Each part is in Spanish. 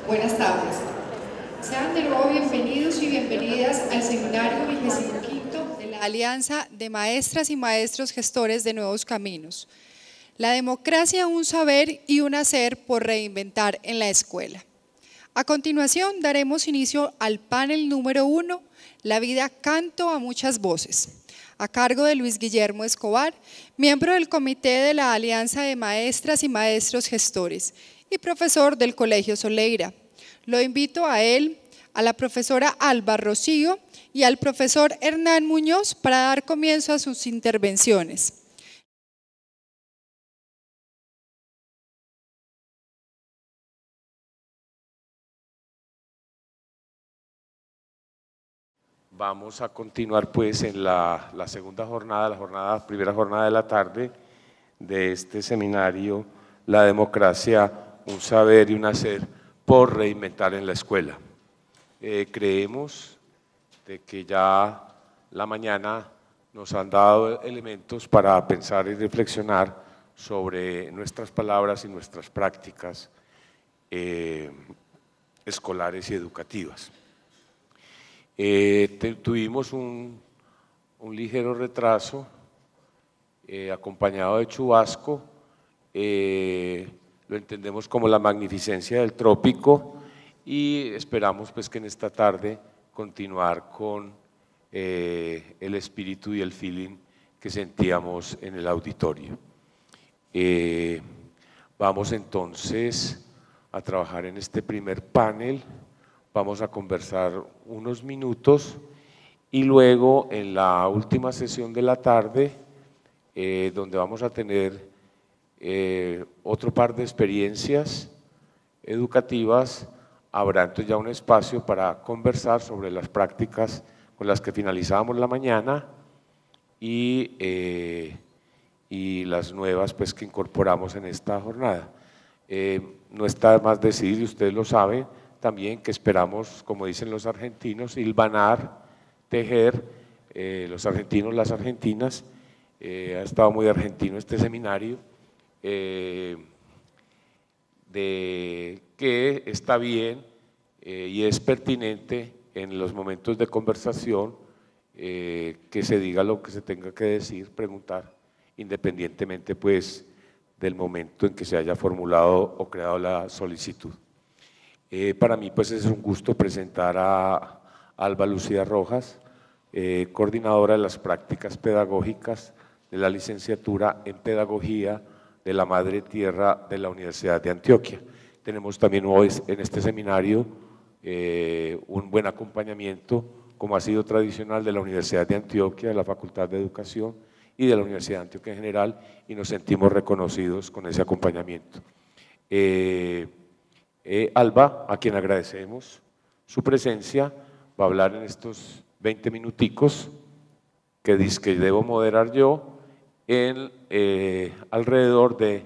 Buenas tardes. Sean de nuevo bienvenidos y bienvenidas al seminario 25º de la Alianza de Maestras y Maestros Gestores de Nuevos Caminos. La democracia, un saber y un hacer por reinventar en la escuela. A continuación daremos inicio al panel número 1, La vida canto a muchas voces, a cargo de Luis Guillermo Escobar, miembro del Comité de la Alianza de Maestras y Maestros Gestores y profesor del Colegio Soleira. Lo invito a él, a la profesora Alba Rocío y al profesor Hernán Muñoz para dar comienzo a sus intervenciones. Vamos a continuar pues en la segunda jornada, primera jornada de la tarde de este seminario, La democracia, un saber y un hacer por reinventar en la escuela. Creemos de que ya la mañana nos han dado elementos para pensar y reflexionar sobre nuestras palabras y nuestras prácticas escolares y educativas. Tuvimos un ligero retraso acompañado de chubasco, lo entendemos como la magnificencia del trópico y esperamos pues que en esta tarde continuar con el espíritu y el feeling que sentíamos en el auditorio. Vamos entonces a trabajar en este primer panel. Vamos a conversar unos minutos y luego en la última sesión de la tarde, donde vamos a tener otro par de experiencias educativas, habrá entonces ya un espacio para conversar sobre las prácticas con las que finalizamos la mañana y las nuevas pues, que incorporamos en esta jornada. No está de más decir, y ustedes lo saben, también que esperamos, como dicen los argentinos, hilvanar, tejer, los argentinos, las argentinas, ha estado muy argentino este seminario, de que está bien y es pertinente en los momentos de conversación que se diga lo que se tenga que decir, preguntar, independientemente pues del momento en que se haya formulado o creado la solicitud. Para mí pues es un gusto presentar a Alba Lucía Rojas, coordinadora de las prácticas pedagógicas de la licenciatura en Pedagogía de la Madre Tierra de la Universidad de Antioquia. Tenemos también hoy en este seminario un buen acompañamiento, como ha sido tradicional, de la Universidad de Antioquia, de la Facultad de Educación y de la Universidad de Antioquia en general, y nos sentimos reconocidos con ese acompañamiento. Alba, a quien agradecemos su presencia, va a hablar en estos 20 minuticos que debo moderar yo en alrededor de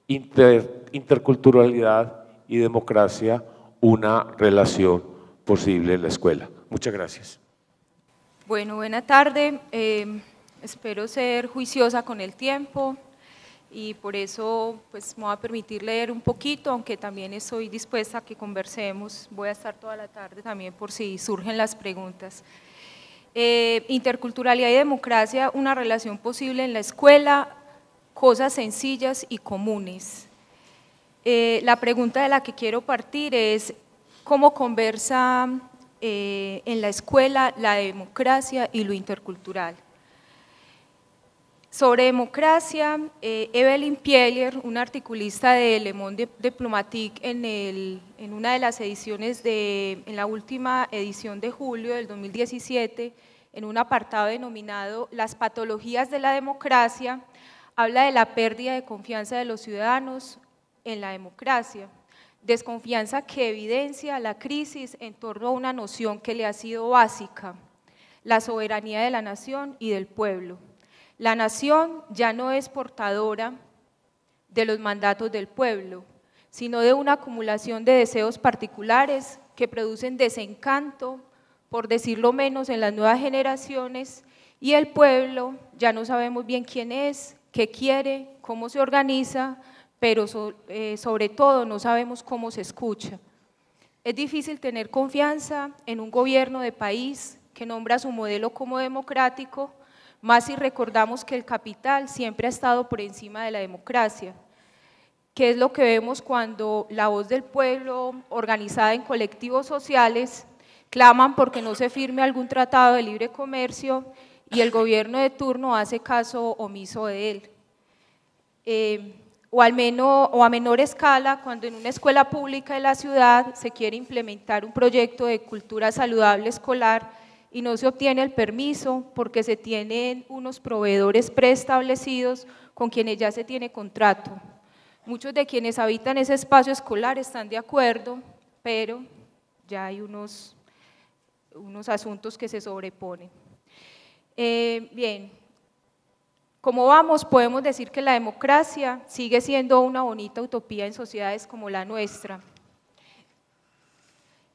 interculturalidad y democracia, una relación posible en la escuela. Muchas gracias. Bueno, buena tarde. Espero ser juiciosa con el tiempo y por eso pues me voy a permitir leer un poquito, aunque también estoy dispuesta a que conversemos. Voy a estar toda la tarde también por si surgen las preguntas. Interculturalidad y democracia, una relación posible en la escuela, cosas sencillas y comunes. La pregunta de la que quiero partir es ¿cómo conversa en la escuela la democracia y lo intercultural? Sobre democracia, Evelyn Pieler, una articulista de Le Monde Diplomatique en una de las ediciones en la última edición de julio del 2017, en un apartado denominado Las patologías de la democracia, habla de la pérdida de confianza de los ciudadanos en la democracia, desconfianza que evidencia la crisis en torno a una noción que le ha sido básica, la soberanía de la nación y del pueblo. La nación ya no es portadora de los mandatos del pueblo, sino de una acumulación de deseos particulares que producen desencanto, por decirlo menos, en las nuevas generaciones, y el pueblo ya no sabemos bien quién es, qué quiere, cómo se organiza, pero sobre todo no sabemos cómo se escucha. Es difícil tener confianza en un gobierno de país que nombra su modelo como democrático, más si recordamos que el capital siempre ha estado por encima de la democracia, que es lo que vemos cuando la voz del pueblo, organizada en colectivos sociales, claman porque no se firme algún tratado de libre comercio y el gobierno de turno hace caso omiso de él. O a menor escala, cuando en una escuela pública de la ciudad se quiere implementar un proyecto de cultura saludable escolar y no se obtiene el permiso porque se tienen unos proveedores preestablecidos con quienes ya se tiene contrato. Muchos de quienes habitan ese espacio escolar están de acuerdo, pero ya hay unos asuntos que se sobreponen. Bien, como vamos, podemos decir que la democracia sigue siendo una bonita utopía en sociedades como la nuestra.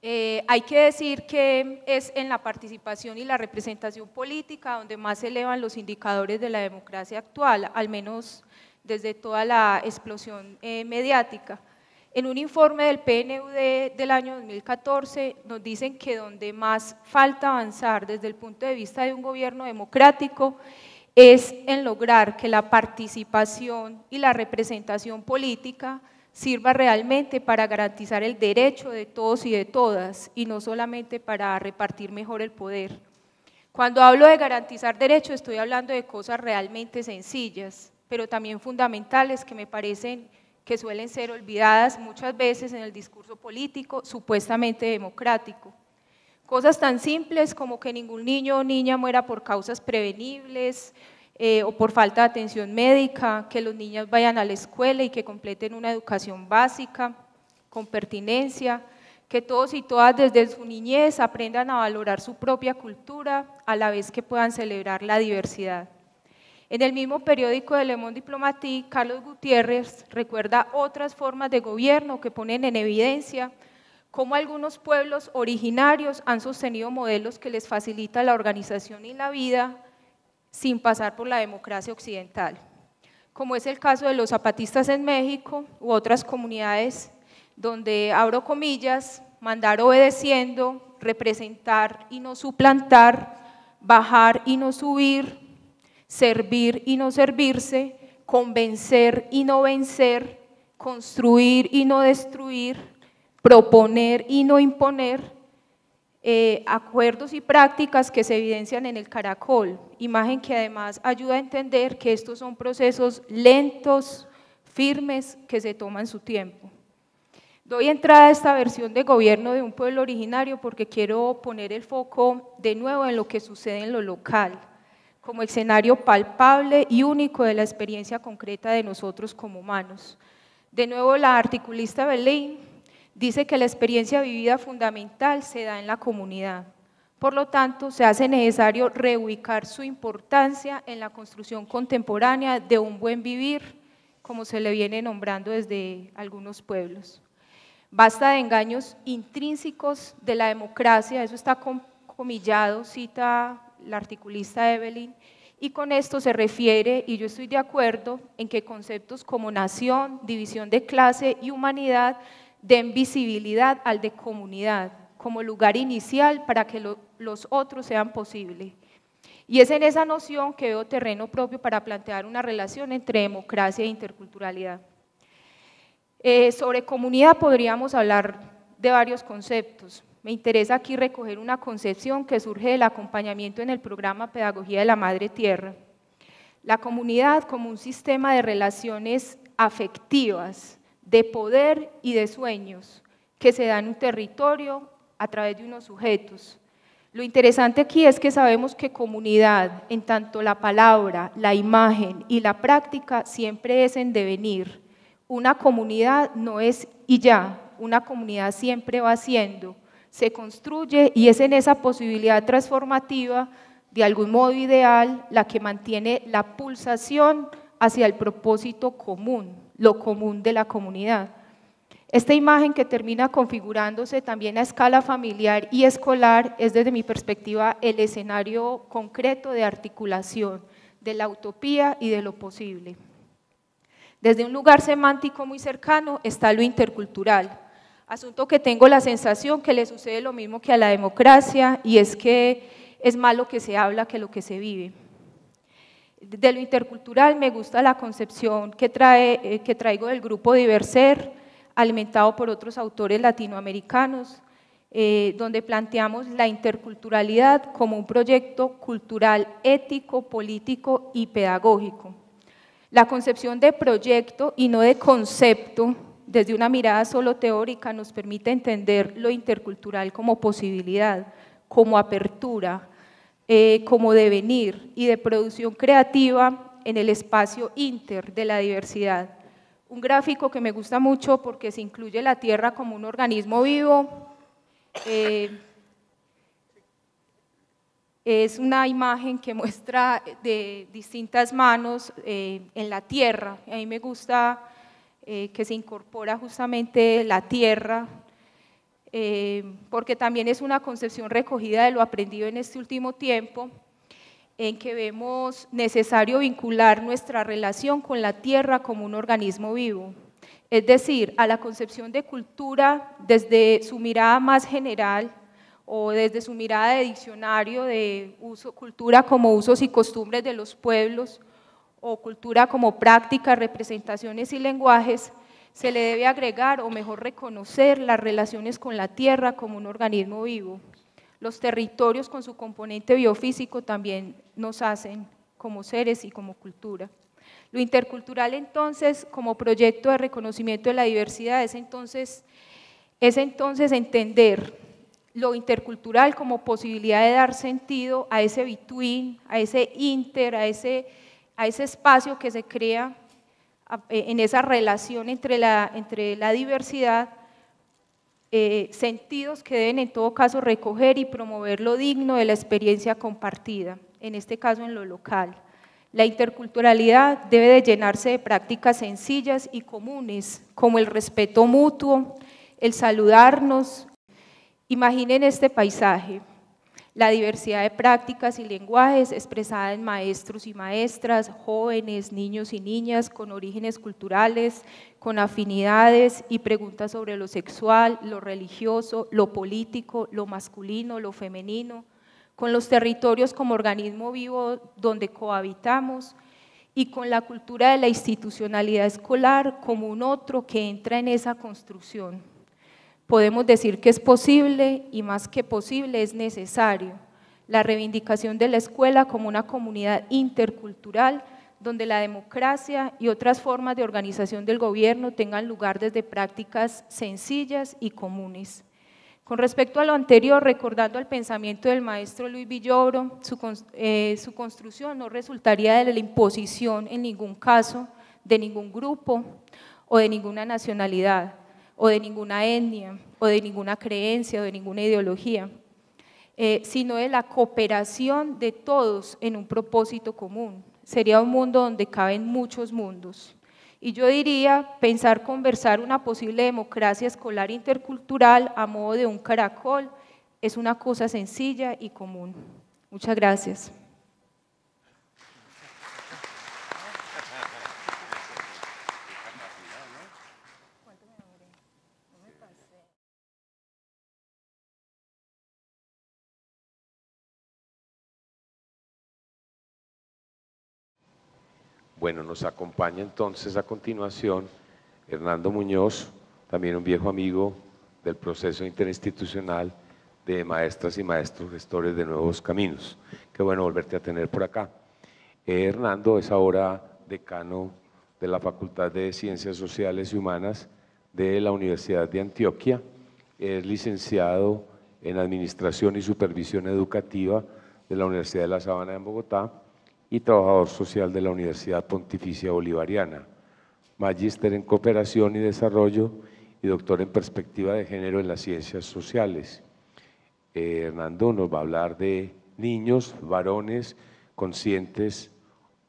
Hay que decir que es en la participación y la representación política donde más se elevan los indicadores de la democracia actual, al menos desde toda la explosión mediática. En un informe del PNUD del año 2014 nos dicen que donde más falta avanzar desde el punto de vista de un gobierno democrático es en lograr que la participación y la representación política sirva realmente para garantizar el derecho de todos y de todas y no solamente para repartir mejor el poder. Cuando hablo de garantizar derechos estoy hablando de cosas realmente sencillas, pero también fundamentales que me parecen que suelen ser olvidadas muchas veces en el discurso político supuestamente democrático. Cosas tan simples como que ningún niño o niña muera por causas prevenibles o por falta de atención médica, que los niños vayan a la escuela y que completen una educación básica con pertinencia, que todos y todas desde su niñez aprendan a valorar su propia cultura a la vez que puedan celebrar la diversidad. En el mismo periódico de Le Monde Diplomatique, Carlos Gutiérrez recuerda otras formas de gobierno que ponen en evidencia cómo algunos pueblos originarios han sostenido modelos que les facilita la organización y la vida sin pasar por la democracia occidental, como es el caso de los zapatistas en México u otras comunidades donde, abro comillas, mandar obedeciendo, representar y no suplantar, bajar y no subir, servir y no servirse, convencer y no vencer, construir y no destruir, proponer y no imponer, acuerdos y prácticas que se evidencian en el caracol, imagen que además ayuda a entender que estos son procesos lentos, firmes, que se toman su tiempo. Doy entrada a esta versión de gobierno de un pueblo originario porque quiero poner el foco de nuevo en lo que sucede en lo local, como escenario palpable y único de la experiencia concreta de nosotros como humanos. De nuevo, la articulista Belén dice que la experiencia vivida fundamental se da en la comunidad. Por lo tanto, se hace necesario reubicar su importancia en la construcción contemporánea de un buen vivir, como se le viene nombrando desde algunos pueblos. Basta de engaños intrínsecos de la democracia, eso está comillado, cita la articulista Evelyn, y con esto se refiere, y yo estoy de acuerdo, en que conceptos como nación, división de clase y humanidad den visibilidad al de comunidad, como lugar inicial para que los otros sean posibles. Y es en esa noción que veo terreno propio para plantear una relación entre democracia e interculturalidad. Sobre comunidad podríamos hablar de varios conceptos. Me interesa aquí recoger una concepción que surge del acompañamiento en el programa Pedagogía de la Madre Tierra. La comunidad como un sistema de relaciones afectivas, de poder y de sueños que se dan en un territorio a través de unos sujetos. Lo interesante aquí es que sabemos que comunidad, en tanto la palabra, la imagen y la práctica, siempre es en devenir. Una comunidad no es y ya, una comunidad siempre va siendo, se construye y es en esa posibilidad transformativa, de algún modo ideal, la que mantiene la pulsación hacia el propósito común, lo común de la comunidad. Esta imagen que termina configurándose también a escala familiar y escolar es desde mi perspectiva el escenario concreto de articulación de la utopía y de lo posible. Desde un lugar semántico muy cercano está lo intercultural. Asunto que tengo la sensación que le sucede lo mismo que a la democracia, y es que es más lo que se habla que lo que se vive. De lo intercultural me gusta la concepción que traigo del grupo Diverser, alimentado por otros autores latinoamericanos, donde planteamos la interculturalidad como un proyecto cultural, ético, político y pedagógico. La concepción de proyecto y no de concepto, desde una mirada solo teórica, nos permite entender lo intercultural como posibilidad, como apertura, como devenir y de producción creativa en el espacio inter de la diversidad. Un gráfico que me gusta mucho porque se incluye la Tierra como un organismo vivo. Es una imagen que muestra de distintas manos en la tierra. A mí me gusta que se incorpora justamente la tierra, porque también es una concepción recogida de lo aprendido en este último tiempo, en que vemos necesario vincular nuestra relación con la tierra como un organismo vivo. Es decir, a la concepción de cultura desde su mirada más general o desde su mirada de diccionario de cultura como usos y costumbres de los pueblos o cultura como prácticas, representaciones y lenguajes, se le debe agregar o mejor reconocer las relaciones con la tierra como un organismo vivo. Los territorios con su componente biofísico también nos hacen como seres y como cultura. Lo intercultural entonces como proyecto de reconocimiento de la diversidad es entonces entender lo intercultural como posibilidad de dar sentido a ese between, a ese inter, a ese espacio que se crea en esa relación entre la diversidad, sentidos que deben en todo caso recoger y promover lo digno de la experiencia compartida, en este caso en lo local. La interculturalidad debe de llenarse de prácticas sencillas y comunes, como el respeto mutuo, el saludarnos. Imaginen este paisaje, la diversidad de prácticas y lenguajes expresada en maestros y maestras, jóvenes, niños y niñas con orígenes culturales, con afinidades y preguntas sobre lo sexual, lo religioso, lo político, lo masculino, lo femenino, con los territorios como organismo vivo donde cohabitamos y con la cultura de la institucionalidad escolar como un otro que entra en esa construcción. Podemos decir que es posible y más que posible es necesario la reivindicación de la escuela como una comunidad intercultural donde la democracia y otras formas de organización del gobierno tengan lugar desde prácticas sencillas y comunes. Con respecto a lo anterior, recordando el pensamiento del maestro Luis Villoro, su construcción no resultaría de la imposición en ningún caso de ningún grupo o de ninguna nacionalidad, o de ninguna etnia, o de ninguna creencia, o de ninguna ideología, sino de la cooperación de todos en un propósito común. Sería un mundo donde caben muchos mundos. Y yo diría, conversar una posible democracia escolar intercultural a modo de un caracol es una cosa sencilla y común. Muchas gracias. Bueno, nos acompaña entonces a continuación Hernando Muñoz, también un viejo amigo del proceso interinstitucional de maestras y maestros gestores de Nuevos Caminos. Qué bueno volverte a tener por acá. Hernando es ahora decano de la Facultad de Ciencias Sociales y Humanas de la Universidad de Antioquia, es licenciado en Administración y Supervisión Educativa de la Universidad de La Sabana en Bogotá y trabajador social de la Universidad Pontificia Bolivariana, magíster en Cooperación y Desarrollo y doctor en Perspectiva de Género en las Ciencias Sociales. Hernando nos va a hablar de niños, varones, conscientes,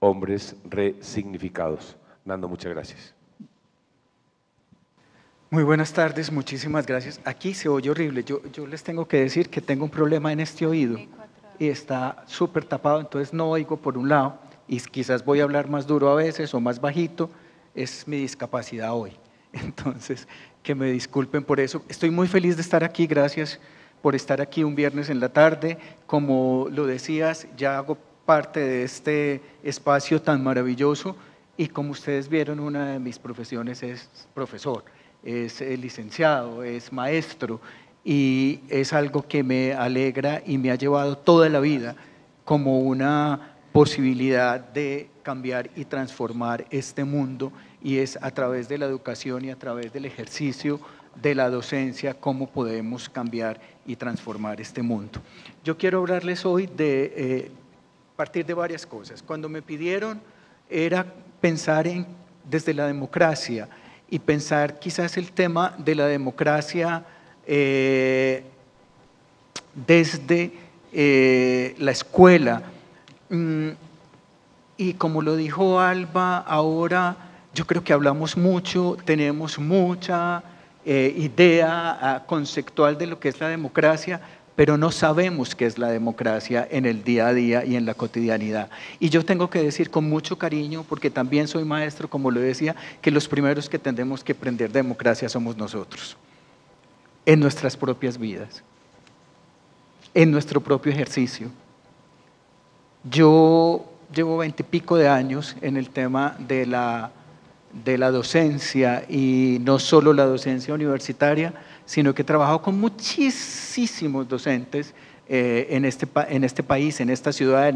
hombres resignificados. Hernando, muchas gracias. Muy buenas tardes, muchísimas gracias. Aquí se oye horrible, yo les tengo que decir que tengo un problema en este oído y está súper tapado, entonces no oigo por un lado y quizás voy a hablar más duro a veces o más bajito, es mi discapacidad hoy. Entonces, que me disculpen por eso. Estoy muy feliz de estar aquí, gracias por estar aquí un viernes en la tarde. Como lo decías, ya hago parte de este espacio tan maravilloso y como ustedes vieron, una de mis profesiones es profesor, es licenciado, es maestro y es algo que me alegra y me ha llevado toda la vida como una posibilidad de cambiar y transformar este mundo, y es a través de la educación y a través del ejercicio de la docencia cómo podemos cambiar y transformar este mundo. Yo quiero hablarles hoy de partir de varias cosas. Cuando me pidieron era pensar desde la democracia y pensar quizás el tema de la democracia desde la escuela. Y como lo dijo Alba, ahora yo creo que hablamos mucho, tenemos mucha idea conceptual de lo que es la democracia, pero no sabemos qué es la democracia en el día a día y en la cotidianidad. Y yo tengo que decir con mucho cariño, porque también soy maestro, como lo decía, que los primeros que tendremos que aprender democracia somos nosotros, en nuestras propias vidas, en nuestro propio ejercicio. Yo llevo 20 y pico de años en el tema de la docencia, y no solo la docencia universitaria, sino que he trabajado con muchísimos docentes en este país, en esta ciudad,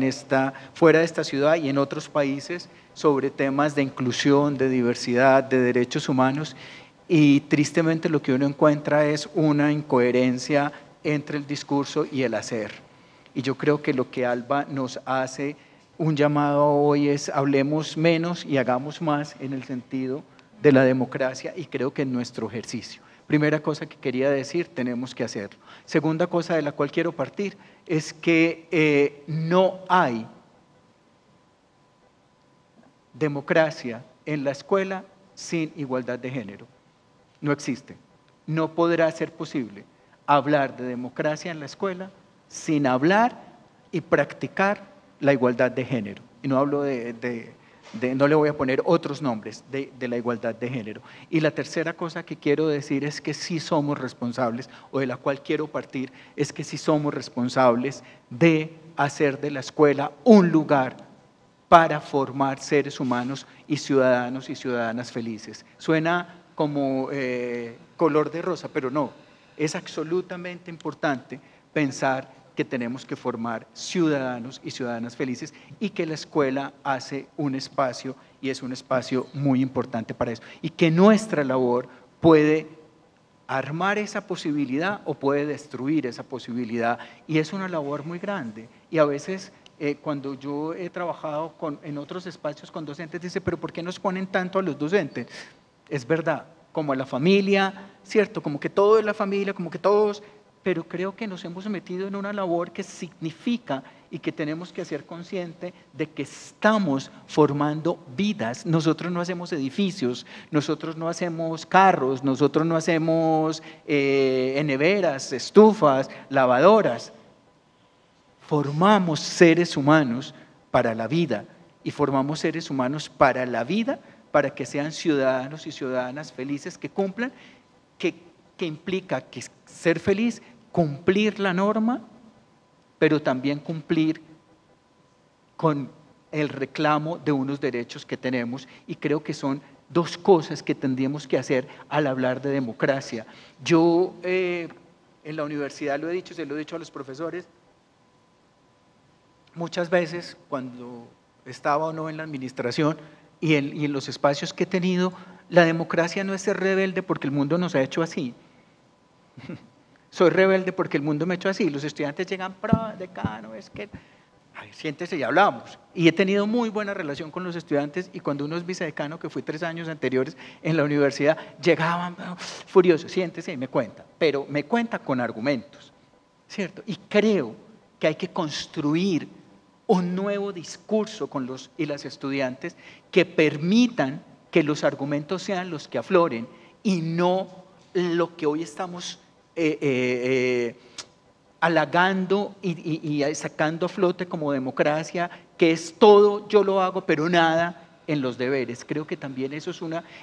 fuera de esta ciudad y en otros países, sobre temas de inclusión, de diversidad, de derechos humanos, y tristemente lo que uno encuentra es una incoherencia entre el discurso y el hacer. Y yo creo que lo que Alba nos hace un llamado hoy es hablemos menos y hagamos más en el sentido de la democracia, y creo que en nuestro ejercicio. Primera cosa que quería decir, tenemos que hacerlo. Segunda cosa de la cual quiero partir es que no hay democracia en la escuela sin igualdad de género. No existe. No podrá ser posible hablar de democracia en la escuela sin hablar y practicar la igualdad de género. Y no hablo no le voy a poner otros nombres, de la igualdad de género. Y la tercera cosa que quiero decir es que sí somos responsables, o de la cual quiero partir, es que sí somos responsables de hacer de la escuela un lugar para formar seres humanos y ciudadanas felices. Suena como color de rosa, pero no, es absolutamente importante pensar que tenemos que formar ciudadanos y ciudadanas felices, y que la escuela hace un espacio, y es un espacio muy importante para eso, y que nuestra labor puede armar esa posibilidad o puede destruir esa posibilidad, y es una labor muy grande. Y a veces cuando yo he trabajado en otros espacios con docentes, dice, pero ¿por qué nos ponen tanto a los docentes? Es verdad, como a la familia, ¿cierto? Como que todo es la familia, como que todos… Pero creo que nos hemos metido en una labor que significa y que tenemos que ser conscientes de que estamos formando vidas. Nosotros no hacemos edificios, nosotros no hacemos carros, nosotros no hacemos neveras, estufas, lavadoras. Formamos seres humanos para la vida, y formamos seres humanos para la vida, para que sean ciudadanos y ciudadanas felices, que cumplan, que implica que ser feliz, cumplir la norma, pero también cumplir con el reclamo de unos derechos que tenemos, y creo que son dos cosas que tendríamos que hacer al hablar de democracia. Yo en la universidad lo he dicho, se lo he dicho a los profesores, muchas veces cuando estaba o no en la administración y en los espacios que he tenido, la democracia no es ser rebelde porque el mundo nos ha hecho así. Soy rebelde porque el mundo me ha hecho así. Los estudiantes llegan, decano, es que… Ay, siéntese y hablamos. Y he tenido muy buena relación con los estudiantes, y cuando uno es vicedecano, que fui 3 años anteriores en la universidad, llegaban furiosos, siéntese y me cuenta, pero me cuenta con argumentos, ¿cierto? Y creo que hay que construir un nuevo discurso con los y las estudiantes que permitan que los argumentos sean los que afloren y no lo que hoy estamos halagando y sacando a flote como democracia, que es todo yo lo hago pero nada en los deberes. Creo que también eso es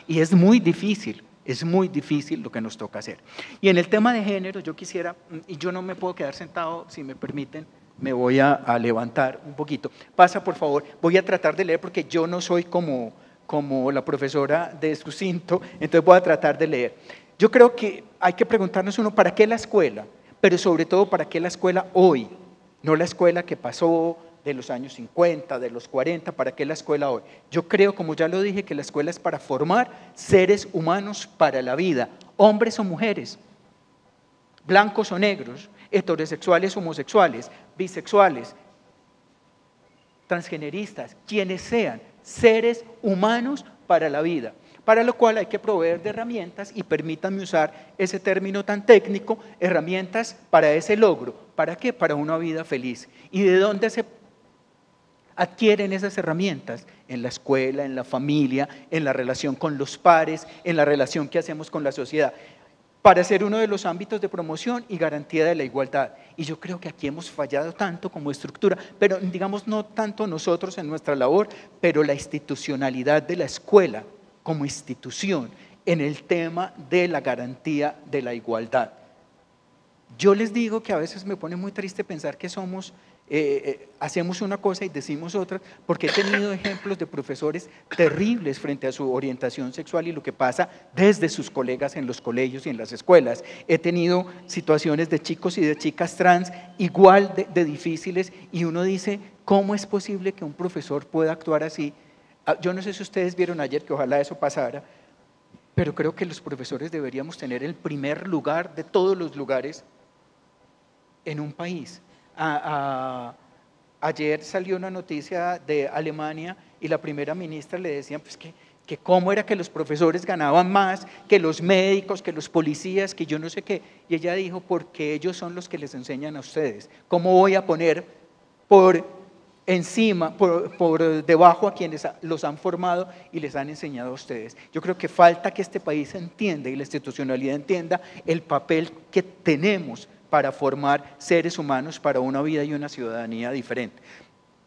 y es muy difícil Es muy difícil lo que nos toca hacer. Y en el tema de género yo quisiera, y yo no me puedo quedar sentado, si me permiten, me voy a levantar un poquito. Pasa, por favor, voy a tratar de leer porque yo no soy como la profesora de sucinto, entonces voy a tratar de leer. Yo creo que hay que preguntarnos uno, ¿para qué la escuela? Pero sobre todo, ¿para qué la escuela hoy? No la escuela que pasó de los años 50, de los 40, ¿para qué la escuela hoy? Yo creo, como ya lo dije, que la escuela es para formar seres humanos para la vida, hombres o mujeres, blancos o negros, heterosexuales o homosexuales, bisexuales, transgeneristas, quienes sean, seres humanos para la vida, para lo cual hay que proveer de herramientas, y permítanme usar ese término tan técnico, herramientas para ese logro. ¿Para qué? Para una vida feliz. ¿Y de dónde se adquieren esas herramientas? En la escuela, en la familia, en la relación con los pares, en la relación que hacemos con la sociedad, para ser uno de los ámbitos de promoción y garantía de la igualdad. Y yo creo que aquí hemos fallado tanto como estructura, pero digamos no tanto nosotros en nuestra labor, pero la institucionalidad de la escuela como institución en el tema de la garantía de la igualdad. Yo les digo que a veces me pone muy triste pensar que somos, hacemos una cosa y decimos otra, porque he tenido ejemplos de profesores terribles frente a su orientación sexual y lo que pasa desde sus colegas en los colegios y en las escuelas. He tenido situaciones de chicos y de chicas trans igual de difíciles, y uno dice, ¿cómo es posible que un profesor pueda actuar así? Yo no sé si ustedes vieron ayer, que ojalá eso pasara, pero creo que los profesores deberíamos tener el primer lugar de todos los lugares en un país. Ayer salió una noticia de Alemania y la primera ministra le decían pues que cómo era que los profesores ganaban más que los médicos, que los policías, que yo no sé qué, y ella dijo, porque ellos son los que les enseñan a ustedes. ¿Cómo voy a poner por encima, por debajo a quienes los han formado y les han enseñado a ustedes? Yo creo que falta que este país entienda y la institucionalidad entienda el papel que tenemos para formar seres humanos para una vida y una ciudadanía diferente.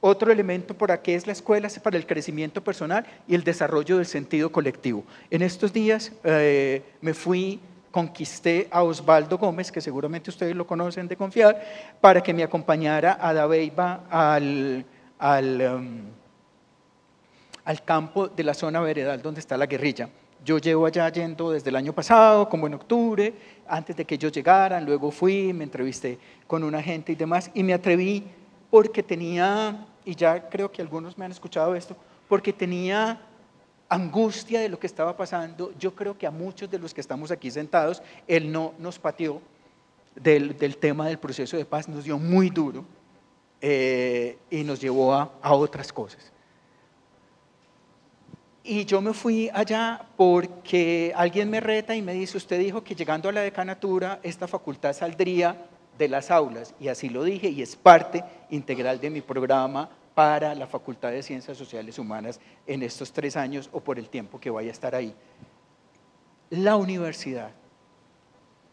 Otro elemento por aquí es la escuela, es para el crecimiento personal y el desarrollo del sentido colectivo. En estos días conquisté a Osvaldo Gómez, que seguramente ustedes lo conocen de Confiar, para que me acompañara a Dabeiba al campo de la zona veredal donde está la guerrilla. Yo llevo allá yendo desde el año pasado, como en octubre, antes de que ellos llegaran, luego fui, me entrevisté con una gente y demás, y me atreví porque tenía, y ya creo que algunos me han escuchado esto, porque tenía angustia de lo que estaba pasando. Yo creo que a muchos de los que estamos aquí sentados, él no nos pateó del tema del proceso de paz, nos dio muy duro y nos llevó a otras cosas. Y yo me fui allá porque alguien me reta y me dice, usted dijo que llegando a la decanatura esta facultad saldría de las aulas, y así lo dije, y es parte integral de mi programa para la Facultad de Ciencias Sociales Humanas en estos 3 años o por el tiempo que vaya a estar ahí. La universidad,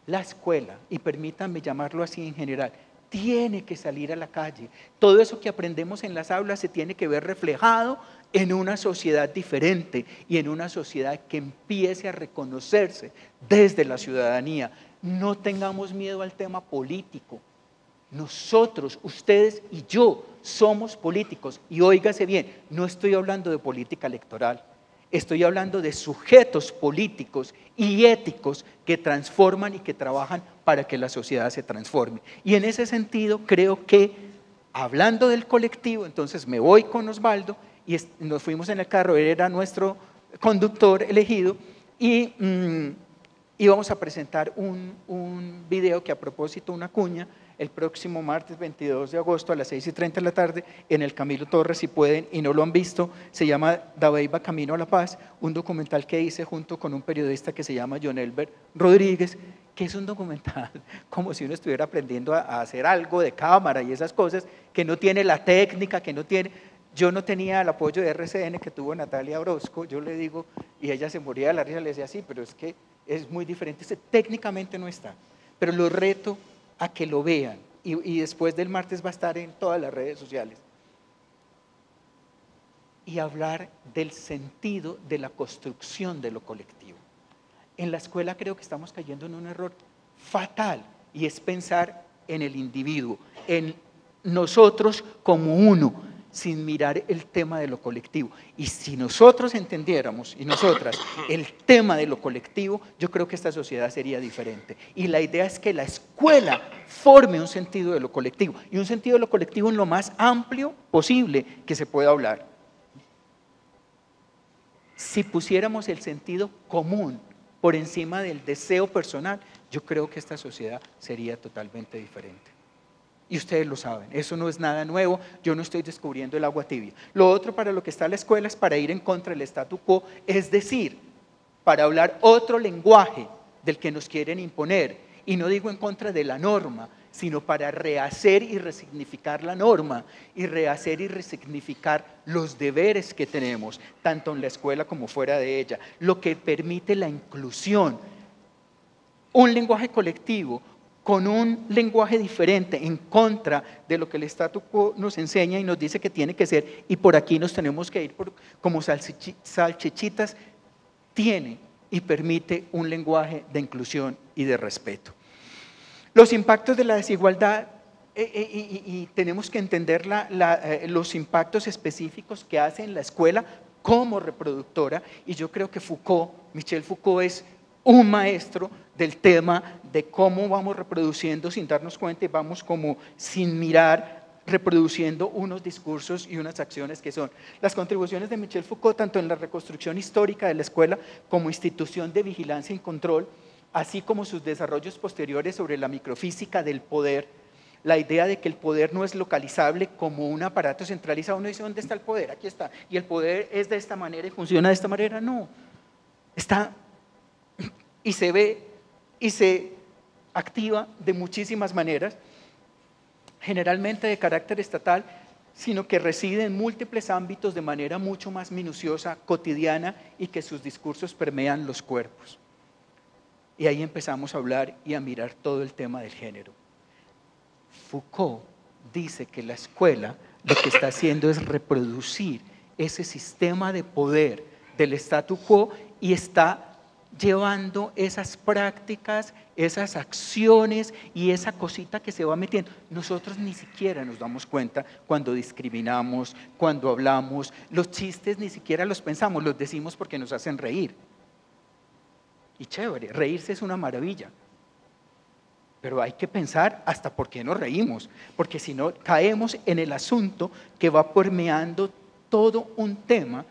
la escuela, y permítanme llamarlo así en general, tiene que salir a la calle. Todo eso que aprendemos en las aulas se tiene que ver reflejado en una sociedad diferente y en una sociedad que empiece a reconocerse desde la ciudadanía. No tengamos miedo al tema político. Nosotros, ustedes y yo somos políticos, y óigase bien, no estoy hablando de política electoral, estoy hablando de sujetos políticos y éticos que transforman y que trabajan para que la sociedad se transforme. Y en ese sentido creo que, hablando del colectivo, entonces me voy con Osvaldo y nos fuimos en el carro, él era nuestro conductor elegido, y íbamos a presentar un video que, a propósito, una cuña, el próximo martes 22 de agosto a las 6:30 de la tarde en el Camilo Torres, si pueden y no lo han visto, se llama Dabeiba Camino a la Paz, un documental que hice junto con un periodista que se llama John Elber Rodríguez, que es un documental como si uno estuviera aprendiendo a hacer algo de cámara y esas cosas, que no tiene la técnica, que no tiene… Yo no tenía el apoyo de RCN que tuvo Natalia Orozco, yo le digo, y ella se moría de la risa, le decía, sí, pero es que es muy diferente, técnicamente no está, pero lo reto a que lo vean, y después del martes va a estar en todas las redes sociales, y hablar del sentido de la construcción de lo colectivo. En la escuela creo que estamos cayendo en un error fatal y es pensar en el individuo, en nosotros como uno, sin mirar el tema de lo colectivo. Y si nosotros entendiéramos, y nosotras, el tema de lo colectivo, yo creo que esta sociedad sería diferente. Y la idea es que la escuela forme un sentido de lo colectivo, y un sentido de lo colectivo en lo más amplio posible que se pueda hablar. Si pusiéramos el sentido común por encima del deseo personal, yo creo que esta sociedad sería totalmente diferente. Y ustedes lo saben, eso no es nada nuevo, yo no estoy descubriendo el agua tibia. Lo otro para lo que está la escuela es para ir en contra del statu quo, es decir, para hablar otro lenguaje del que nos quieren imponer. Y no digo en contra de la norma, sino para rehacer y resignificar la norma, y rehacer y resignificar los deberes que tenemos, tanto en la escuela como fuera de ella, lo que permite la inclusión. Un lenguaje colectivo con un lenguaje diferente en contra de lo que el statu quo nos enseña y nos dice que tiene que ser, y por aquí nos tenemos que ir como salchichitas, tiene y permite un lenguaje de inclusión y de respeto. Los impactos de la desigualdad, y tenemos que entender los impactos específicos que hace en la escuela como reproductora, y yo creo que Michel Foucault es un maestro del tema de cómo vamos reproduciendo sin darnos cuenta y vamos como sin mirar, reproduciendo unos discursos y unas acciones que son las contribuciones de Michel Foucault tanto en la reconstrucción histórica de la escuela como institución de vigilancia y control, así como sus desarrollos posteriores sobre la microfísica del poder, la idea de que el poder no es localizable como un aparato centralizado. Uno dice, ¿dónde está el poder? Aquí está. Y el poder es de esta manera y funciona de esta manera. No, está y se ve y se activa de muchísimas maneras, generalmente de carácter estatal, sino que reside en múltiples ámbitos de manera mucho más minuciosa, cotidiana, y que sus discursos permean los cuerpos. Y ahí empezamos a hablar y a mirar todo el tema del género. Foucault dice que la escuela lo que está haciendo es reproducir ese sistema de poder del statu quo y está llevando esas prácticas, esas acciones y esa cosita que se va metiendo. Nosotros ni siquiera nos damos cuenta cuando discriminamos, cuando hablamos, los chistes ni siquiera los pensamos, los decimos porque nos hacen reír. Y chévere, reírse es una maravilla. Pero hay que pensar hasta por qué nos reímos, porque si no caemos en el asunto que va permeando todo un tema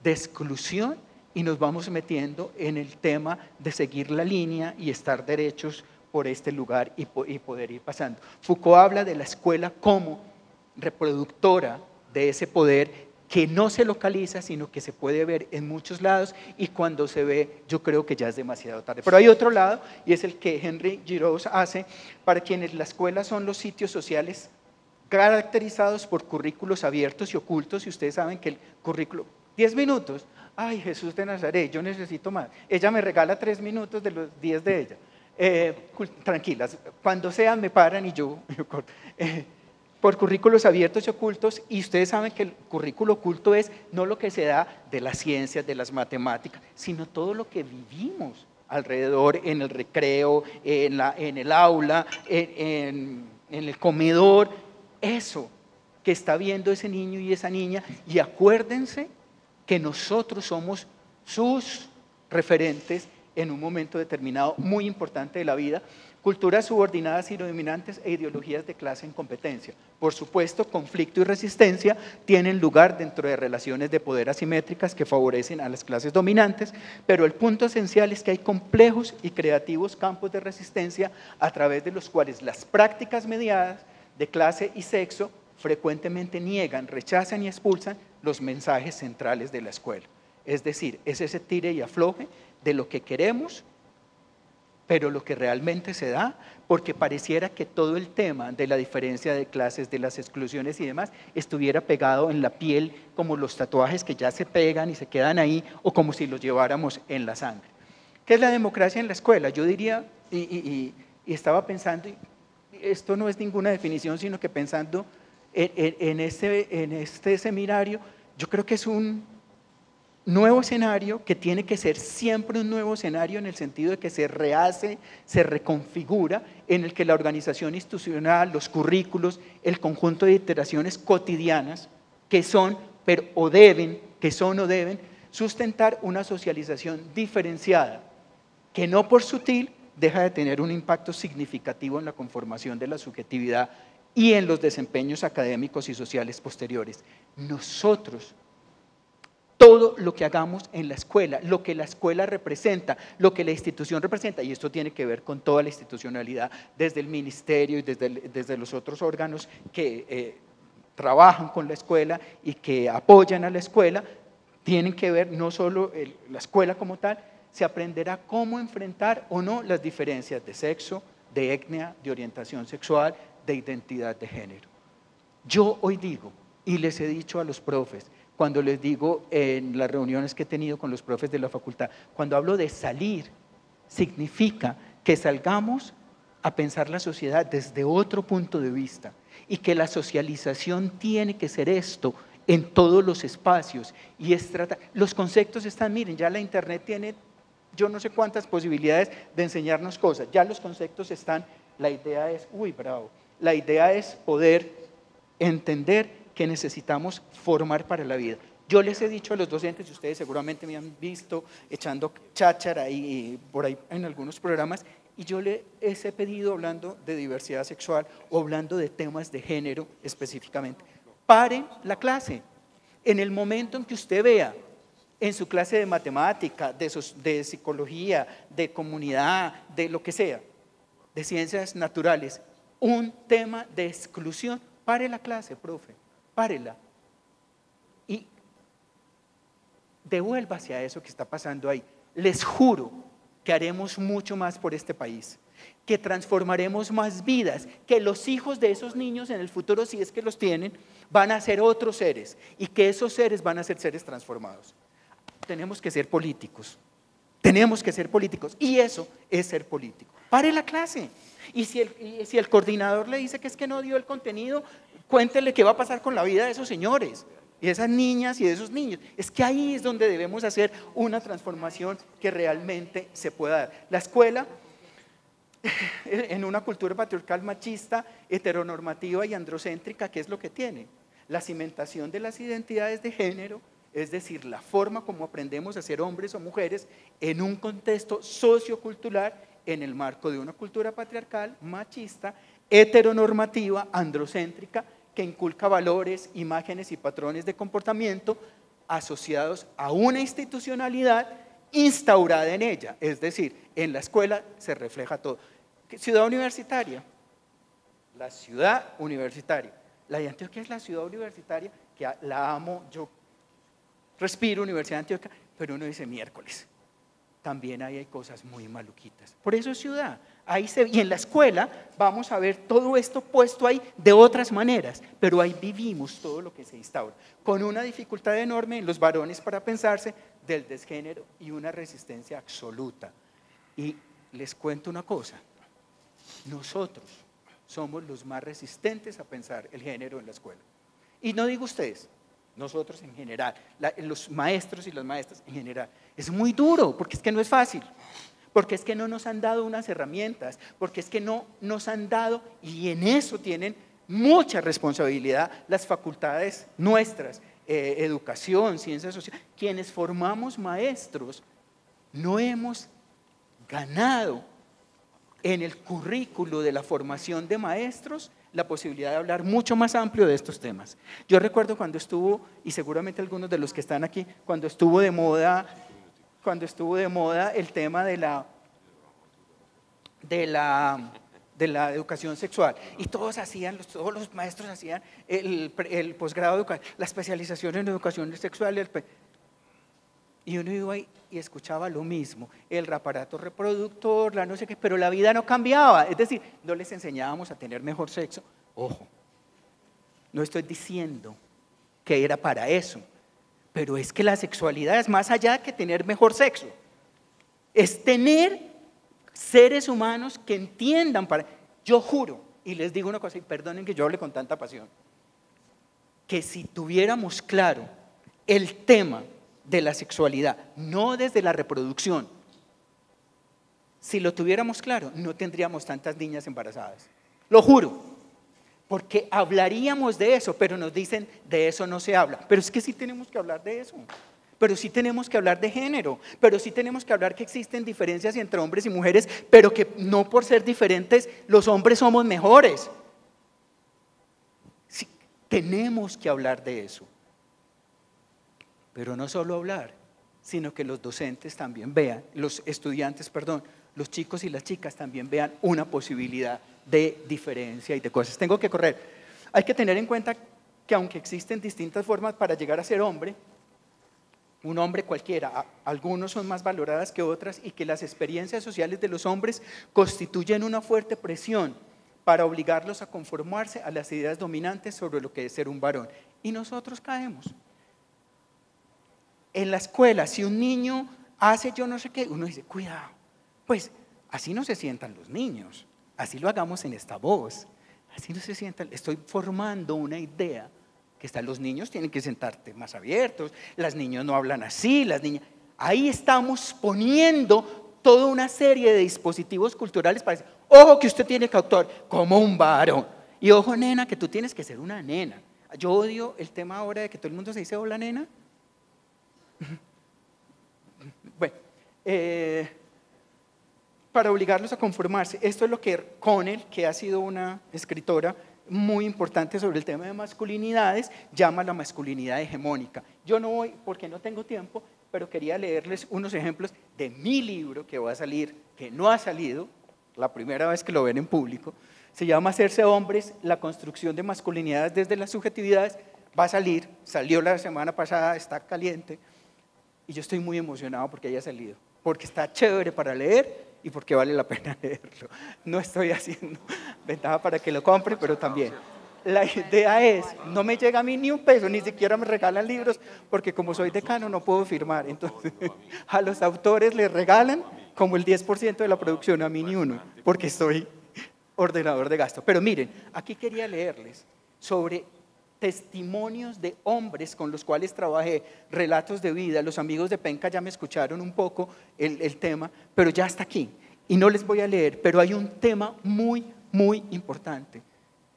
de exclusión y nos vamos metiendo en el tema de seguir la línea y estar derechos por este lugar y poder ir pasando. Foucault habla de la escuela como reproductora de ese poder que no se localiza, sino que se puede ver en muchos lados, y cuando se ve, yo creo que ya es demasiado tarde. Pero hay otro lado, y es el que Henry Giroux hace para quienes la escuela son los sitios sociales caracterizados por currículos abiertos y ocultos, y ustedes saben que el currículo, 10 minutos, ay, Jesús de Nazaret, yo necesito más. Ella me regala 3 minutos de los 10 de ella. Tranquilas, cuando sean me paran y yo corto. Por currículos abiertos y ocultos, y ustedes saben que el currículo oculto es no lo que se da de las ciencias, de las matemáticas, sino todo lo que vivimos alrededor, en el recreo, en el aula, en el comedor, eso que está viendo ese niño y esa niña, y acuérdense que nosotros somos sus referentes en un momento determinado muy importante de la vida. Culturas subordinadas y dominantes e ideologías de clase en competencia. Por supuesto, conflicto y resistencia tienen lugar dentro de relaciones de poder asimétricas que favorecen a las clases dominantes, pero el punto esencial es que hay complejos y creativos campos de resistencia a través de los cuales las prácticas mediadas de clase y sexo frecuentemente niegan, rechazan y expulsan los mensajes centrales de la escuela. Es decir, es ese tire y afloje de lo que queremos, pero lo que realmente se da, porque pareciera que todo el tema de la diferencia de clases, de las exclusiones y demás, estuviera pegado en la piel como los tatuajes que ya se pegan y se quedan ahí, o como si los lleváramos en la sangre. ¿Qué es la democracia en la escuela? Yo diría, y estaba pensando, esto no es ninguna definición, sino que pensando en este seminario, yo creo que es un nuevo escenario que tiene que ser siempre un nuevo escenario en el sentido de que se rehace, se reconfigura, en el que la organización institucional, los currículos, el conjunto de iteraciones cotidianas que son, pero o deben, que son o deben, sustentar una socialización diferenciada, que no por sutil deja de tener un impacto significativo en la conformación de la subjetividad y en los desempeños académicos y sociales posteriores. Nosotros, todo lo que hagamos en la escuela, lo que la escuela representa, lo que la institución representa, y esto tiene que ver con toda la institucionalidad, desde el ministerio y desde los otros órganos que trabajan con la escuela y que apoyan a la escuela, tienen que ver no solo la escuela como tal, se aprenderá cómo enfrentar o no las diferencias de sexo, de etnia, de orientación sexual, de identidad de género. Yo hoy digo, y les he dicho a los profes, cuando les digo en las reuniones que he tenido con los profes de la facultad, cuando hablo de salir, significa que salgamos a pensar la sociedad desde otro punto de vista y que la socialización tiene que ser esto en todos los espacios y es tratar, los conceptos están, miren, ya la internet tiene yo no sé cuántas posibilidades de enseñarnos cosas, ya los conceptos están, la idea es, la idea es poder entender que necesitamos formar para la vida. Yo les he dicho a los docentes, y ustedes seguramente me han visto echando cháchara y por ahí en algunos programas, y yo les he pedido hablando de diversidad sexual o hablando de temas de género específicamente, paren la clase. En el momento en que usted vea en su clase de matemática, de psicología, de comunidad, de lo que sea, de ciencias naturales, un tema de exclusión, pare la clase, profe, párela. Y devuélvase a eso que está pasando ahí. Les juro que haremos mucho más por este país, que transformaremos más vidas, que los hijos de esos niños en el futuro, si es que los tienen, van a ser otros seres y que esos seres van a ser seres transformados. Tenemos que ser políticos, y eso es ser político. Pare la clase, y si el coordinador le dice que es que no dio el contenido, cuéntele qué va a pasar con la vida de esos señores, y de esas niñas y de esos niños. Es que ahí es donde debemos hacer una transformación que realmente se pueda dar. La escuela, en una cultura patriarcal machista, heteronormativa y androcéntrica, ¿qué es lo que tiene? La cimentación de las identidades de género, es decir, la forma como aprendemos a ser hombres o mujeres en un contexto sociocultural en el marco de una cultura patriarcal, machista, heteronormativa, androcéntrica, que inculca valores, imágenes y patrones de comportamiento asociados a una institucionalidad instaurada en ella, es decir, en la escuela se refleja todo. Ciudad universitaria, la ciudad universitaria. La de Antioquia es la ciudad universitaria, que la amo, yo respiro Universidad de Antioquia, pero uno dice miércoles. También ahí hay cosas muy maluquitas. Por eso es ciudad. Y en la escuela vamos a ver todo esto puesto ahí de otras maneras, pero ahí vivimos todo lo que se instaura, con una dificultad enorme en los varones para pensarse del desgénero y una resistencia absoluta. Y les cuento una cosa, nosotros somos los más resistentes a pensar el género en la escuela. Y no digo ustedes, nosotros en general, los maestros y las maestras en general. Es muy duro, porque es que no es fácil, porque es que no nos han dado unas herramientas, porque es que no nos han dado, y en eso tienen mucha responsabilidad las facultades nuestras, educación, ciencias sociales, quienes formamos maestros, no hemos ganado en el currículo de la formación de maestros la posibilidad de hablar mucho más amplio de estos temas. Yo recuerdo cuando estuvo, y seguramente algunos de los que están aquí, cuando estuvo de moda el tema de la educación sexual, y todos los maestros hacían el posgrado de educación, la especialización en educación sexual, y uno iba ahí y escuchaba lo mismo, el aparato reproductor, la no sé qué, pero la vida no cambiaba, es decir, no les enseñábamos a tener mejor sexo. Ojo, no estoy diciendo que era para eso, pero es que la sexualidad es más allá que tener mejor sexo, es tener seres humanos que entiendan yo juro, y les digo una cosa, y perdonen que yo hable con tanta pasión, que si tuviéramos claro el tema de la sexualidad, no desde la reproducción. Si lo tuviéramos claro, no tendríamos tantas niñas embarazadas. Lo juro, porque hablaríamos de eso, pero nos dicen, de eso no se habla. Pero es que sí tenemos que hablar de eso. Pero sí tenemos que hablar de género, pero sí tenemos que hablar que existen diferencias entre hombres y mujeres, pero que no por ser diferentes los hombres somos mejores. Sí, tenemos que hablar de eso. Pero no solo hablar, sino que los docentes también vean, los estudiantes, perdón, los chicos y las chicas también vean una posibilidad de diferencia y de cosas. Tengo que correr. Hay que tener en cuenta que aunque existen distintas formas para llegar a ser hombre, un hombre cualquiera, algunos son más valoradas que otras y que las experiencias sociales de los hombres constituyen una fuerte presión para obligarlos a conformarse a las ideas dominantes sobre lo que es ser un varón. Y nosotros caemos. En la escuela, si un niño hace yo no sé qué, uno dice, cuidado, pues así no se sientan los niños, así lo hagamos en esta voz, así no se sientan, estoy formando una idea que los niños tienen que sentarte más abiertos, las niñas no hablan así, las niñas, ahí estamos poniendo toda una serie de dispositivos culturales para decir, ojo que usted tiene que actuar como un varón, y ojo nena que tú tienes que ser una nena. Yo odio el tema ahora de que todo el mundo se dice hola nena. Bueno, para obligarlos a conformarse, esto es lo que Connell, que ha sido una escritora muy importante sobre el tema de masculinidades, llama la masculinidad hegemónica. Yo no voy, porque no tengo tiempo, pero quería leerles unos ejemplos de mi libro que va a salir, que no ha salido, la primera vez que lo ven en público, se llama Hacerse hombres, la construcción de masculinidades desde las subjetividades, va a salir, salió la semana pasada, está caliente, y yo estoy muy emocionado porque haya salido, porque está chévere para leer y porque vale la pena leerlo. No estoy haciendo ventaja para que lo compre, pero también. La idea es, no me llega a mí ni un peso, ni siquiera me regalan libros, porque como soy decano no puedo firmar. Entonces, a los autores les regalan como el 10% de la producción, a mí ni uno, porque soy ordenador de gasto. Pero miren, aquí quería leerles sobre testimonios de hombres con los cuales trabajé, relatos de vida. Los amigos de Penca ya me escucharon un poco el tema, pero ya está aquí y no les voy a leer, pero hay un tema muy, muy importante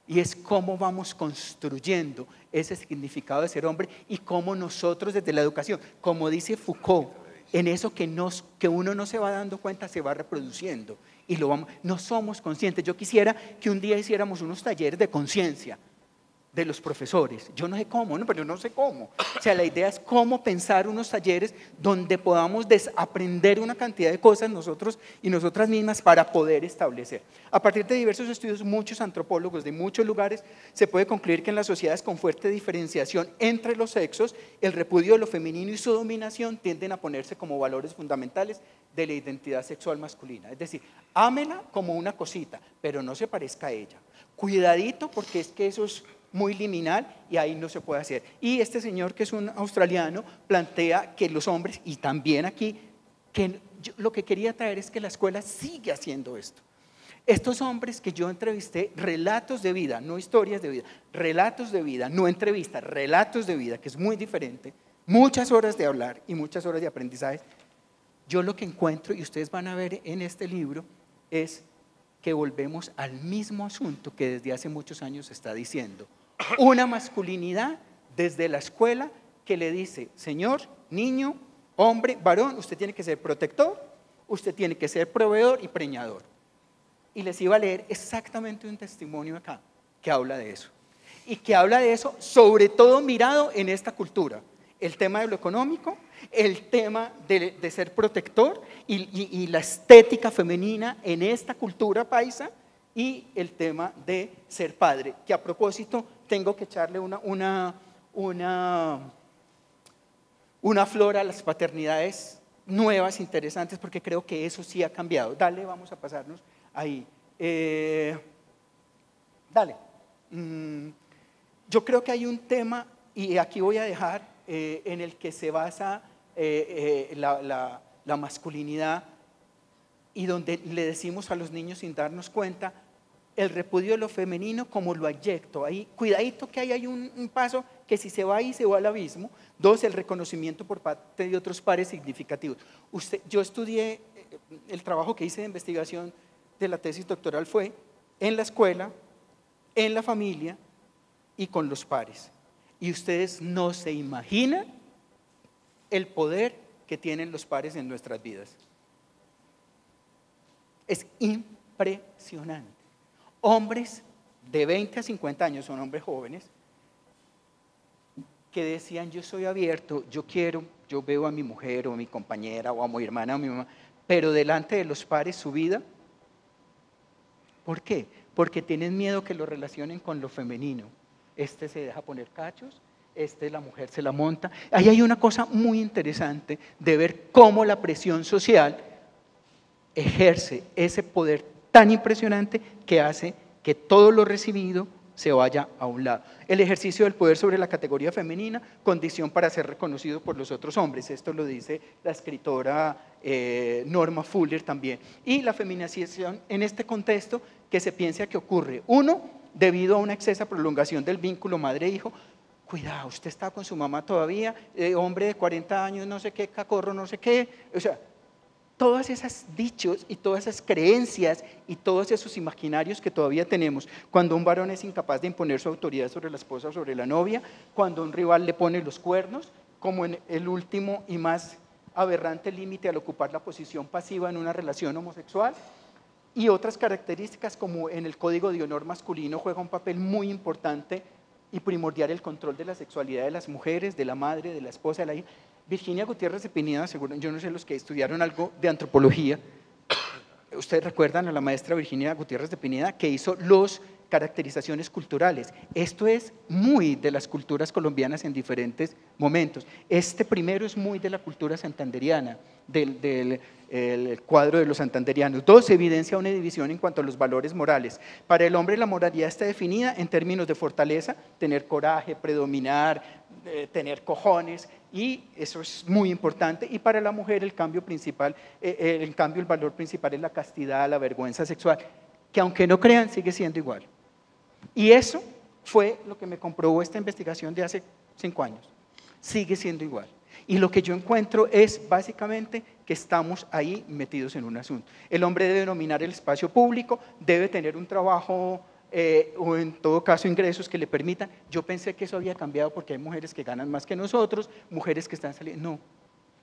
y es cómo vamos construyendo ese significado de ser hombre y cómo nosotros desde la educación, como dice Foucault, en eso que uno no se va dando cuenta se va reproduciendo y no somos conscientes. Yo quisiera que un día hiciéramos unos talleres de conciencia de los profesores, yo no sé cómo, no, pero yo no sé cómo, o sea, la idea es cómo pensar unos talleres donde podamos desaprender una cantidad de cosas nosotros y nosotras mismas para poder establecer. A partir de diversos estudios, muchos antropólogos de muchos lugares, se puede concluir que en las sociedades con fuerte diferenciación entre los sexos, el repudio de lo femenino y su dominación tienden a ponerse como valores fundamentales de la identidad sexual masculina, es decir, ámela como una cosita, pero no se parezca a ella, cuidadito porque es que eso es muy liminal y ahí no se puede hacer. Y este señor, que es un australiano, plantea que los hombres, y también aquí, que lo que quería traer es que la escuela sigue haciendo esto. Estos hombres que yo entrevisté, relatos de vida, no historias de vida, relatos de vida, no entrevistas, relatos de vida, que es muy diferente, muchas horas de hablar y muchas horas de aprendizaje. Yo lo que encuentro, y ustedes van a ver en este libro, es que volvemos al mismo asunto que desde hace muchos años se está diciendo. Una masculinidad desde la escuela que le dice, señor, niño, hombre, varón, usted tiene que ser protector, usted tiene que ser proveedor y preñador. Y les iba a leer exactamente un testimonio acá que habla de eso. Y que habla de eso sobre todo mirado en esta cultura. El tema de lo económico, el tema de ser protector y la estética femenina en esta cultura paisa y el tema de ser padre, que a propósito tengo que echarle una flor a las paternidades nuevas, interesantes, porque creo que eso sí ha cambiado. Dale, vamos a pasarnos ahí. Dale. Yo creo que hay un tema, y aquí voy a dejar, en el que se basa la masculinidad y donde le decimos a los niños sin darnos cuenta, el repudio de lo femenino como lo abyecto. Ahí, cuidadito que hay un paso que si se va ahí se va al abismo. 2, el reconocimiento por parte de otros pares significativos. Yo estudié, el trabajo que hice de investigación de la tesis doctoral fue en la escuela, en la familia y con los pares. Y ustedes no se imaginan el poder que tienen los pares en nuestras vidas. Es impresionante. Hombres de 20 a 50 años, son hombres jóvenes, que decían: yo soy abierto, yo quiero, yo veo a mi mujer o a mi compañera o a mi hermana o a mi mamá, pero delante de los pares su vida. ¿Por qué? Porque tienen miedo que lo relacionen con lo femenino. Este se deja poner cachos, la mujer se la monta. Ahí hay una cosa muy interesante de ver cómo la presión social ejerce ese poder tan impresionante que hace que todo lo recibido se vaya a un lado. El ejercicio del poder sobre la categoría femenina, condición para ser reconocido por los otros hombres. Esto lo dice la escritora Norma Fuller también. Y la feminización en este contexto que se piensa que ocurre. 1, debido a una excesiva prolongación del vínculo madre-hijo. Cuidado, usted está con su mamá todavía, hombre de 40 años, no sé qué, cacorro, no sé qué. O sea, todos esos dichos y todas esas creencias y todos esos imaginarios que todavía tenemos, cuando un varón es incapaz de imponer su autoridad sobre la esposa o sobre la novia, cuando un rival le pone los cuernos, como en el último y más aberrante límite al ocupar la posición pasiva en una relación homosexual, y otras características como en el código de honor masculino juega un papel muy importante y primordial el control de la sexualidad de las mujeres, de la madre, de la esposa, de la hija. Virginia Gutiérrez de Pineda, seguro, yo no sé los que estudiaron algo de antropología, ustedes recuerdan a la maestra Virginia Gutiérrez de Pineda que hizo las caracterizaciones culturales. Esto es muy de las culturas colombianas en diferentes momentos. Este primero es muy de la cultura santanderiana, del cuadro de los santanderianos. 2, evidencia una división en cuanto a los valores morales. Para el hombre la moralidad está definida en términos de fortaleza, tener coraje, predominar, tener cojones, y eso es muy importante. Y para la mujer el cambio principal, el valor principal es la castidad, la vergüenza sexual, que aunque no crean sigue siendo igual. Y eso fue lo que me comprobó esta investigación de hace 5 años. Sigue siendo igual. Y lo que yo encuentro es básicamente que estamos ahí metidos en un asunto. El hombre debe dominar el espacio público, debe tener un trabajo o en todo caso ingresos que le permitan. Yo pensé que eso había cambiado porque hay mujeres que ganan más que nosotros, mujeres que están saliendo. No,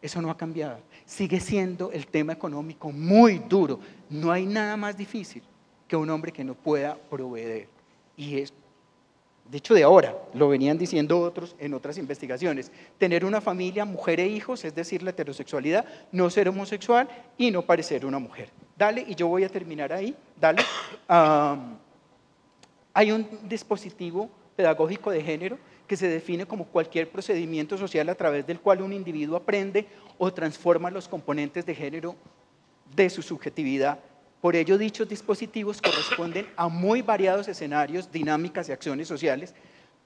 eso no ha cambiado. Sigue siendo el tema económico muy duro. No hay nada más difícil que un hombre que no pueda proveer. Y es, de hecho, de ahora, lo venían diciendo otros en otras investigaciones, tener una familia, mujer e hijos, es decir, la heterosexualidad, no ser homosexual y no parecer una mujer. Dale, y yo voy a terminar ahí, dale. Hay un dispositivo pedagógico de género que se define como cualquier procedimiento social a través del cual un individuo aprende o transforma los componentes de género de su subjetividad. Por ello, dichos dispositivos corresponden a muy variados escenarios, dinámicas y acciones sociales,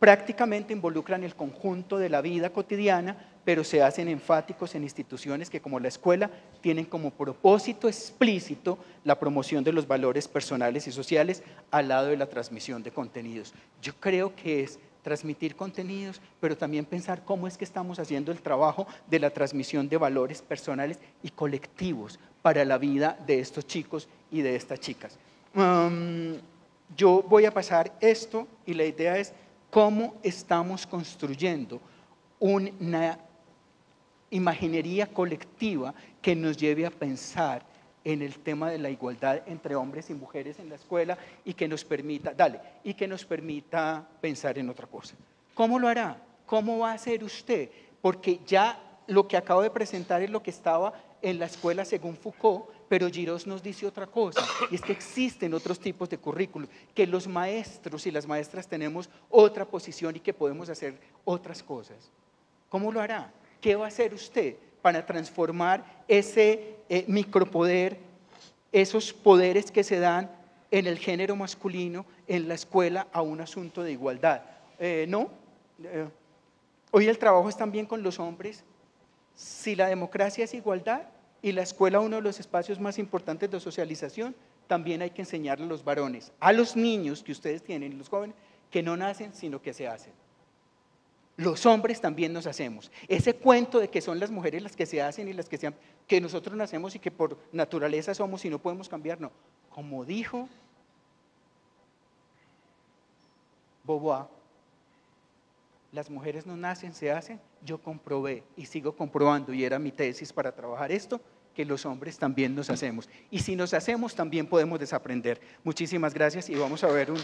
prácticamente involucran el conjunto de la vida cotidiana, pero se hacen enfáticos en instituciones que, como la escuela, tienen como propósito explícito la promoción de los valores personales y sociales al lado de la transmisión de contenidos. Yo creo que es transmitir contenidos, pero también pensar cómo es que estamos haciendo el trabajo de la transmisión de valores personales y colectivos para la vida de estos chicos y de estas chicas. Yo voy a pasar esto y la idea es cómo estamos construyendo una imaginería colectiva que nos lleve a pensar en el tema de la igualdad entre hombres y mujeres en la escuela y que nos permita, pensar en otra cosa. ¿Cómo lo hará? ¿Cómo va a hacer usted? Porque ya lo que acabo de presentar es lo que estaba en la escuela según Foucault, pero Girós nos dice otra cosa, y es que existen otros tipos de currículum, que los maestros y las maestras tenemos otra posición y que podemos hacer otras cosas. ¿Cómo lo hará? ¿Qué va a hacer usted para transformar ese micropoder, esos poderes que se dan en el género masculino, en la escuela, a un asunto de igualdad? Hoy el trabajo es también con los hombres. Si la democracia es igualdad y la escuela uno de los espacios más importantes de socialización, también hay que enseñarle a los varones, a los niños que ustedes tienen, los jóvenes, que no nacen sino que se hacen. Los hombres también nos hacemos. Ese cuento de que son las mujeres las que se hacen y las que nosotros nacemos y que por naturaleza somos y no podemos cambiar, no. Como dijo Beauvoir, las mujeres no nacen, se hacen. Yo comprobé y sigo comprobando, y era mi tesis para trabajar esto, que los hombres también nos hacemos. Y si nos hacemos, también podemos desaprender. Muchísimas gracias y vamos a ver un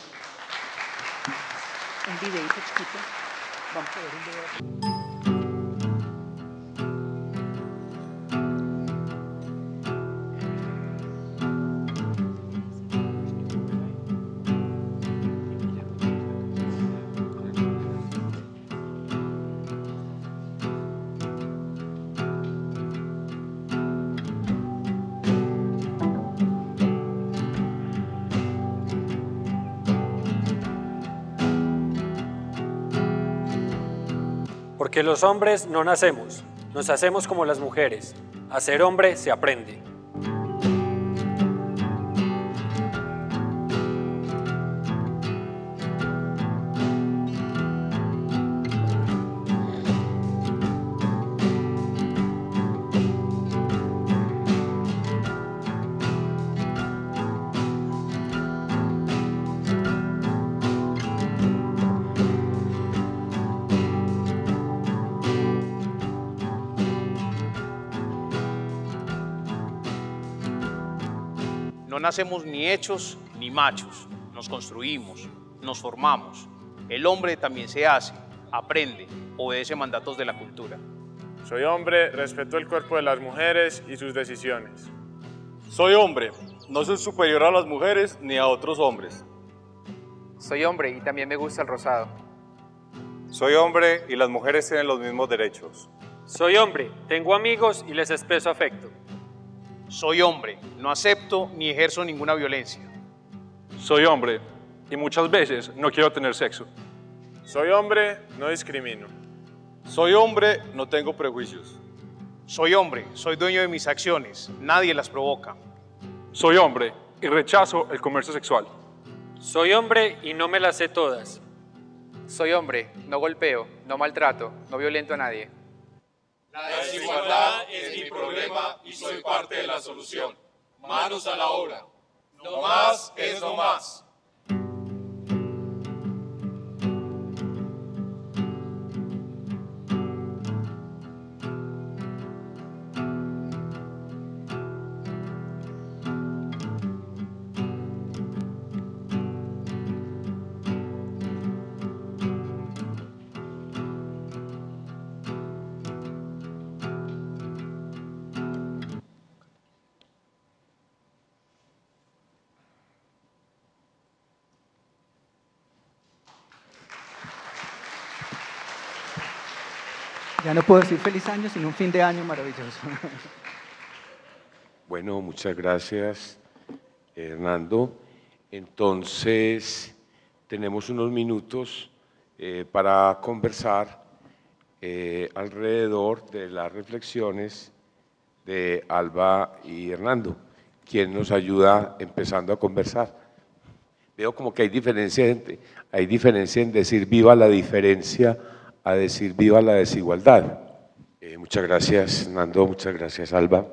videito chiquito. Vamos a ver un video. Porque los hombres no nacemos, nos hacemos como las mujeres. A ser hombre se aprende. No nacemos ni hechos ni machos, nos construimos, nos formamos. El hombre también se hace, aprende, obedece mandatos de la cultura. Soy hombre, respeto el cuerpo de las mujeres y sus decisiones. Soy hombre, no soy superior a las mujeres ni a otros hombres. Soy hombre y también me gusta el rosado. Soy hombre y las mujeres tienen los mismos derechos. Soy hombre, tengo amigos y les expreso afecto. Soy hombre, no acepto ni ejerzo ninguna violencia. Soy hombre y muchas veces no quiero tener sexo. Soy hombre, no discrimino. Soy hombre, no tengo prejuicios. Soy hombre, soy dueño de mis acciones, nadie las provoca. Soy hombre y rechazo el comercio sexual. Soy hombre y no me las sé todas. Soy hombre, no golpeo, no maltrato, no violento a nadie. La desigualdad es mi problema y soy parte de la solución. Manos a la obra. No más es no más. Ya no puedo decir feliz año, sino un fin de año maravilloso. Bueno, muchas gracias, Hernando. Entonces, tenemos unos minutos para conversar alrededor de las reflexiones de Alba y Hernando, quien nos ayuda empezando a conversar. Veo como que hay diferencia en decir viva la diferencia a decir viva la desigualdad. Muchas gracias, Hernando, muchas gracias, Alba.